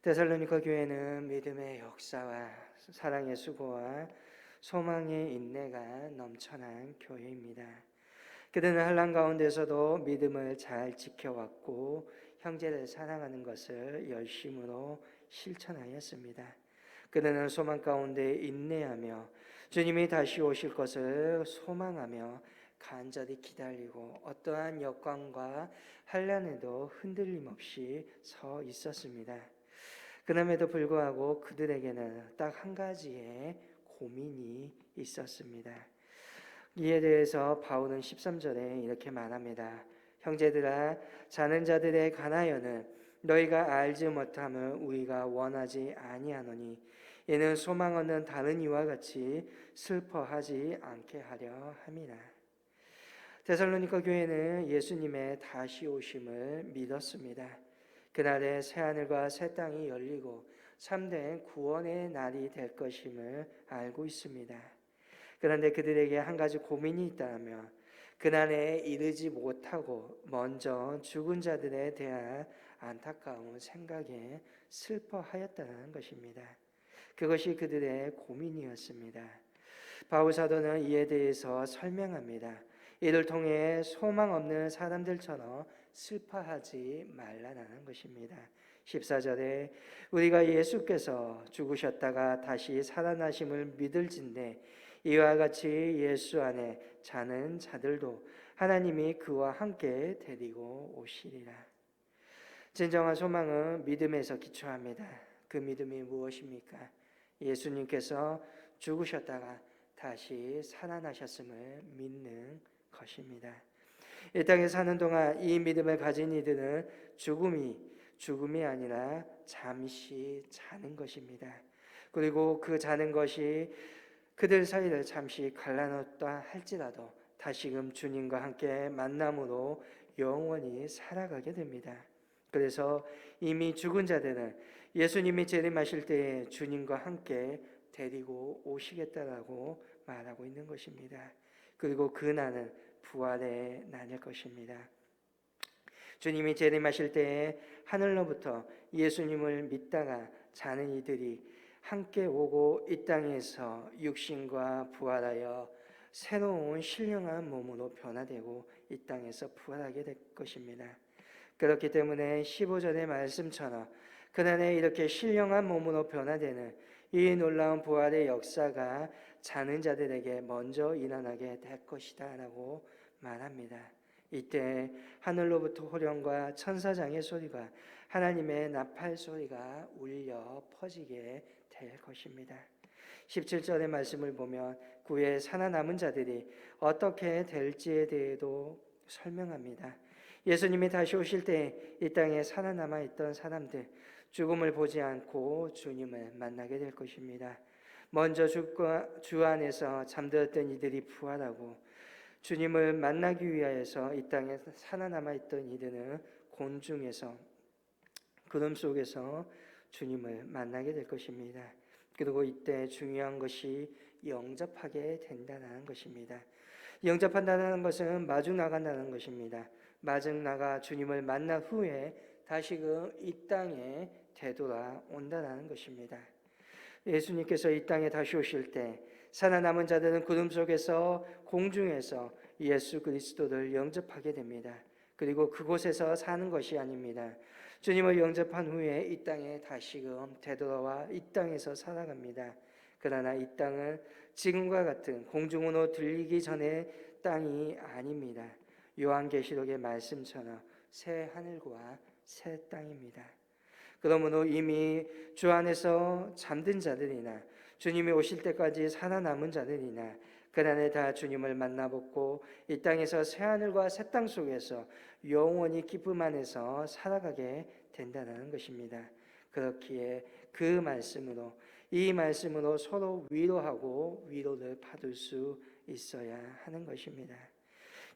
데살로니가 교회는 믿음의 역사와 사랑의 수고와 소망의 인내가 넘쳐난 교회입니다. 그들은 환난 가운데서도 믿음을 잘 지켜왔고 형제를 사랑하는 것을 열심으로 실천하였습니다. 그들은 소망 가운데 인내하며 주님이 다시 오실 것을 소망하며 간절히 기다리고 어떠한 역광과 환난에도 흔들림 없이 서 있었습니다. 그럼에도 불구하고 그들에게는 딱 한 가지의 고민이 있었습니다. 이에 대해서 바울은 13절에 이렇게 말합니다. 형제들아, 자는 자들의 간하여는 너희가 알지 못함을 우리가 원하지 아니하노니 이는 소망 없는 다른 이와 같이 슬퍼하지 않게 하려 함이라. 데살로니가 교회는 예수님의 다시 오심을 믿었습니다. 그날에 새하늘과 새 땅이 열리고 참된 구원의 날이 될 것임을 알고 있습니다. 그런데 그들에게 한 가지 고민이 있다면 그날에 이르지 못하고 먼저 죽은 자들에 대한 안타까운 생각에 슬퍼하였다는 것입니다. 그것이 그들의 고민이었습니다. 바울 사도는 이에 대해서 설명합니다. 이를 통해 소망 없는 사람들처럼 슬퍼하지 말라는 것입니다. 14절에 우리가 예수께서 죽으셨다가 다시 살아나심을 믿을진대 이와 같이 예수 안에 자는 자들도 하나님이 그와 함께 데리고 오시리라. 진정한 소망은 믿음에서 기초합니다. 그 믿음이 무엇입니까? 예수님께서 죽으셨다가 다시 살아나셨음을 믿는 것입니다. 이 땅에 사는 동안 이 믿음을 가진 이들은 죽음이 아니라 잠시 자는 것입니다. 그리고 그 자는 것이 그들 사이를 잠시 갈라놓았다 할지라도 다시금 주님과 함께 만남으로 영원히 살아가게 됩니다. 그래서 이미 죽은 자들은 예수님이 재림하실 때에 주님과 함께 데리고 오시겠다라고 말하고 있는 것입니다. 그리고 그 날은 부활의 날일 것입니다. 주님이 재림하실 때에 하늘로부터 예수님을 믿다가 자는 이들이 함께 오고 이 땅에서 육신과 부활하여 새로운 신령한 몸으로 변화되고 이 땅에서 부활하게 될 것입니다. 그렇기 때문에 15절의 말씀처럼 그날에 이렇게 신령한 몸으로 변화되는 이 놀라운 부활의 역사가 자는 자들에게 먼저 일어나게 될 것이다 라고 말합니다. 이때 하늘로부터 호령과 천사장의 소리가 하나님의 나팔 소리가 울려 퍼지게 될 것입니다. 17절의 말씀을 보면 구에 살아남은 자들이 어떻게 될지에 대해도 설명합니다. 예수님이 다시 오실 때 이 땅에 살아남아 있던 사람들 죽음을 보지 않고 주님을 만나게 될 것입니다. 먼저 주 안에서 잠들었던 이들이 부활하고 주님을 만나기 위하여서 이 땅에 살아남아 있던 이들은 곤중에서 구름 속에서 주님을 만나게 될 것입니다. 그리고 이때 중요한 것이 영접하게 된다는 것입니다. 영접한다는 것은 마중 나간다는 것입니다. 마중 나가 주님을 만난 후에 다시금 이 땅에 되돌아온다는 것입니다. 예수님께서 이 땅에 다시 오실 때 살아남은 자들은 구름 속에서 공중에서 예수 그리스도를 영접하게 됩니다. 그리고 그곳에서 사는 것이 아닙니다. 주님을 영접한 후에 이 땅에 다시금 되돌아와 이 땅에서 살아갑니다. 그러나 이 땅은 지금과 같은 공중으로 들리기 전에 땅이 아닙니다. 요한계시록의 말씀처럼 새 하늘과 새 땅입니다. 그러므로 이미 주 안에서 잠든 자들이나 주님이 오실 때까지 살아남은 자들이나 그날에 다 주님을 만나보고 이 땅에서 새 하늘과 새 땅 속에서 영원히 기쁨 안에서 살아가게 된다는 것입니다. 그렇기에 이 말씀으로 서로 위로하고 위로를 받을 수 있어야 하는 것입니다.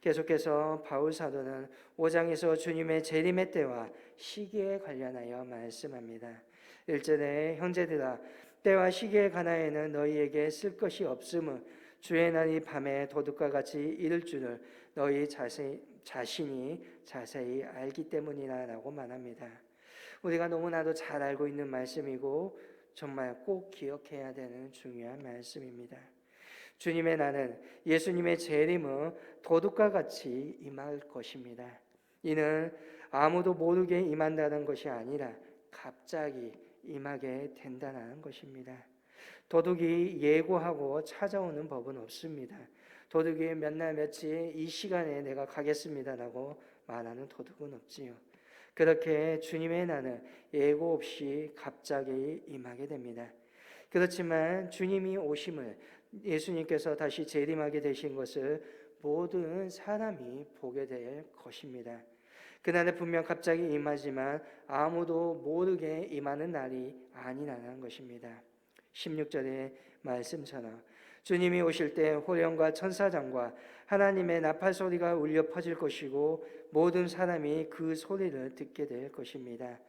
계속해서 바울 사도는 5장에서 주님의 재림의 때와 시기에 관련하여 말씀합니다. 1절에 형제들아 때와 시기에 관하여는 너희에게 쓸 것이 없음을 주의 날이 밤에 도둑과 같이 이를 줄을 너희 자신이 자세히 알기 때문이라고 말합니다. 우리가 너무나도 잘 알고 있는 말씀이고 정말 꼭 기억해야 되는 중요한 말씀입니다. 주님의 날은 예수님의 재림은 도둑과 같이 임할 것입니다. 이는 아무도 모르게 임한다는 것이 아니라 갑자기 임하게 된다는 것입니다. 도둑이 예고하고 찾아오는 법은 없습니다. 도둑이 몇 날 며칠 이 시간에 내가 가겠습니다라고 말하는 도둑은 없지요. 그렇게 주님의 날은 예고 없이 갑자기 임하게 됩니다. 그렇지만 주님이 오심을 예수님께서 다시 재림하게 되신 것을 모든 사람이 보게 될 것입니다. 그날은 분명 갑자기 임하지만 아무도 모르게 임하는 날이 아니라는 것입니다. 16절의 말씀처럼 주님이 오실 때 호령과 천사장과 하나님의 나팔 소리가 울려 퍼질 것이고 모든 사람이 그 소리를 듣게 될 것입니다.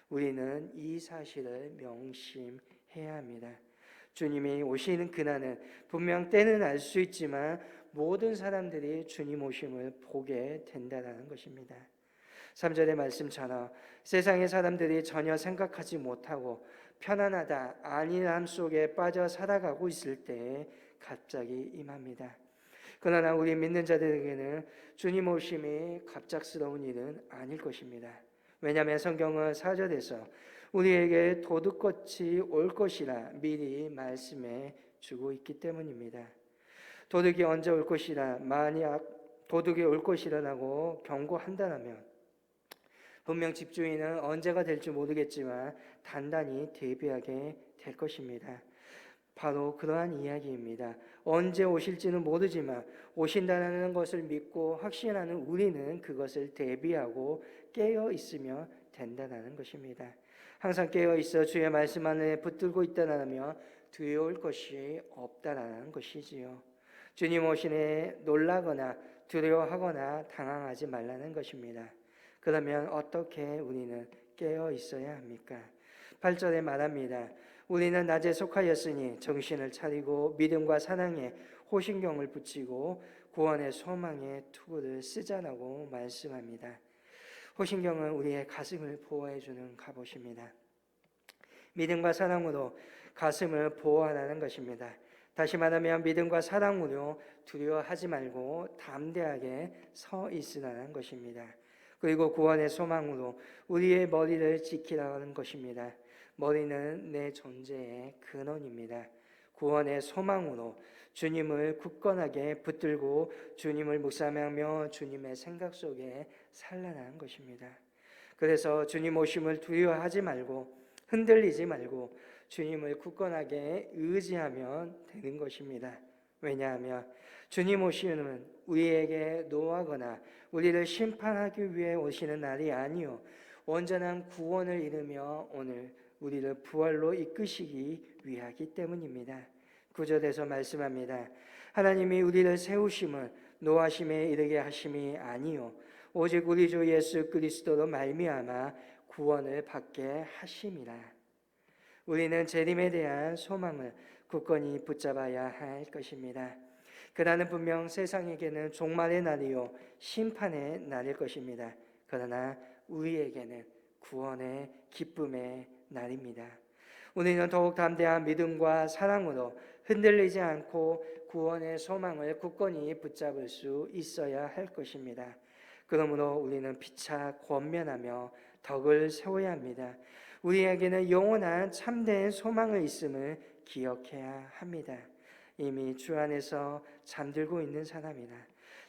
우리는 이 사실을 명심해야 합니다. 주님이 오시는 그날은 분명 때는 알 수 있지만 모든 사람들이 주님 오심을 보게 된다는 것입니다. 3절의 말씀처럼 세상의 사람들이 전혀 생각하지 못하고 편안하다 안일함 속에 빠져 살아가고 있을 때에 갑자기 임합니다. 그러나 우리 믿는 자들에게는 주님 오심이 갑작스러운 일은 아닐 것입니다. 왜냐하면 성경은 4절에서 우리에게 도둑같이 올 것이라 미리 말씀해 주고 있기 때문입니다. 도둑이 언제 올 것이라 만약 도둑이 올 것이라고 경고한다면 분명 집주인은 언제가 될지 모르겠지만 단단히 대비하게 될 것입니다. 바로 그러한 이야기입니다. 언제 오실지는 모르지만 오신다는 것을 믿고 확신하는 우리는 그것을 대비하고 깨어 있으면 된다는 것입니다. 항상 깨어 있어 주의 말씀 안에 붙들고 있다라면 두려울 것이 없다라는 것이지요. 주님 오시네 놀라거나 두려워하거나 당황하지 말라는 것입니다. 그러면 어떻게 우리는 깨어 있어야 합니까? 8절에 말합니다. 우리는 낮에 속하였으니 정신을 차리고 믿음과 사랑에 호신경을 붙이고 구원의 소망의 투구를 쓰자라고 말씀합니다. 호신경은 우리의 가슴을 보호해 주는 갑옷입니다. 믿음과 사랑으로 가슴을 보호하라는 것입니다. 다시 말하면 믿음과 사랑으로 두려워하지 말고 담대하게 서 있으라는 것입니다. 그리고 구원의 소망으로 우리의 머리를 지키라는 것입니다. 머리는 내 존재의 근원입니다. 구원의 소망으로 주님을 굳건하게 붙들고 주님을 묵상하며 주님의 생각 속에 살라는 것입니다. 그래서 주님 오심을 두려워하지 말고 흔들리지 말고 주님을 굳건하게 의지하면 되는 것입니다. 왜냐하면 주님 오시는 우리에게 노하거나 우리를 심판하기 위해 오시는 날이 아니요 온전한 구원을 이루며 오늘 우리를 부활로 이끄시기 위하기 때문입니다. 9절에서 말씀합니다. 하나님이 우리를 세우심은 노하심에 이르게 하심이 아니요 오직 우리 주 예수 그리스도로 말미암아 구원을 받게 하심이라. 우리는 재림에 대한 소망을 굳건히 붙잡아야 할 것입니다. 그날은 분명 세상에게는 종말의 날이요 심판의 날일 것입니다. 그러나 우리에게는 구원의 기쁨의 날입니다. 우리는 더욱 담대한 믿음과 사랑으로 흔들리지 않고 구원의 소망을 굳건히 붙잡을 수 있어야 할 것입니다. 그러므로 우리는 피차 권면하며 덕을 세워야 합니다. 우리에게는 영원한 참된 소망을 있음을 기억해야 합니다. 이미 주 안에서 잠들고 있는 사람이나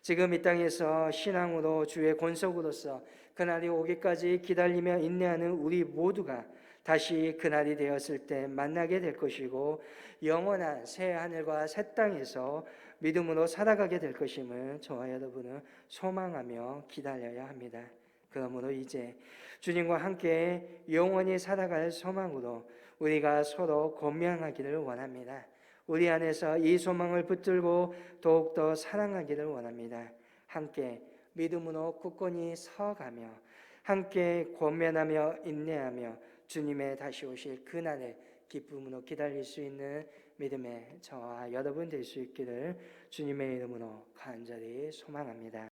지금 이 땅에서 신앙으로 주의 권속으로서 그날이 오기까지 기다리며 인내하는 우리 모두가 다시 그날이 되었을 때 만나게 될 것이고 영원한 새 하늘과 새 땅에서 믿음으로 살아가게 될 것임을 저와 여러분은 소망하며 기다려야 합니다. 그러므로 이제 주님과 함께 영원히 살아갈 소망으로 우리가 서로 권면하기를 원합니다. 우리 안에서 이 소망을 붙들고 더욱더 사랑하기를 원합니다. 함께 믿음으로 굳건히 서가며 함께 권면하며 인내하며 주님의 다시 오실 그날을 기쁨으로 기다릴 수 있는 믿음의 저와 여러분 될 수 있기를 주님의 이름으로 간절히 소망합니다.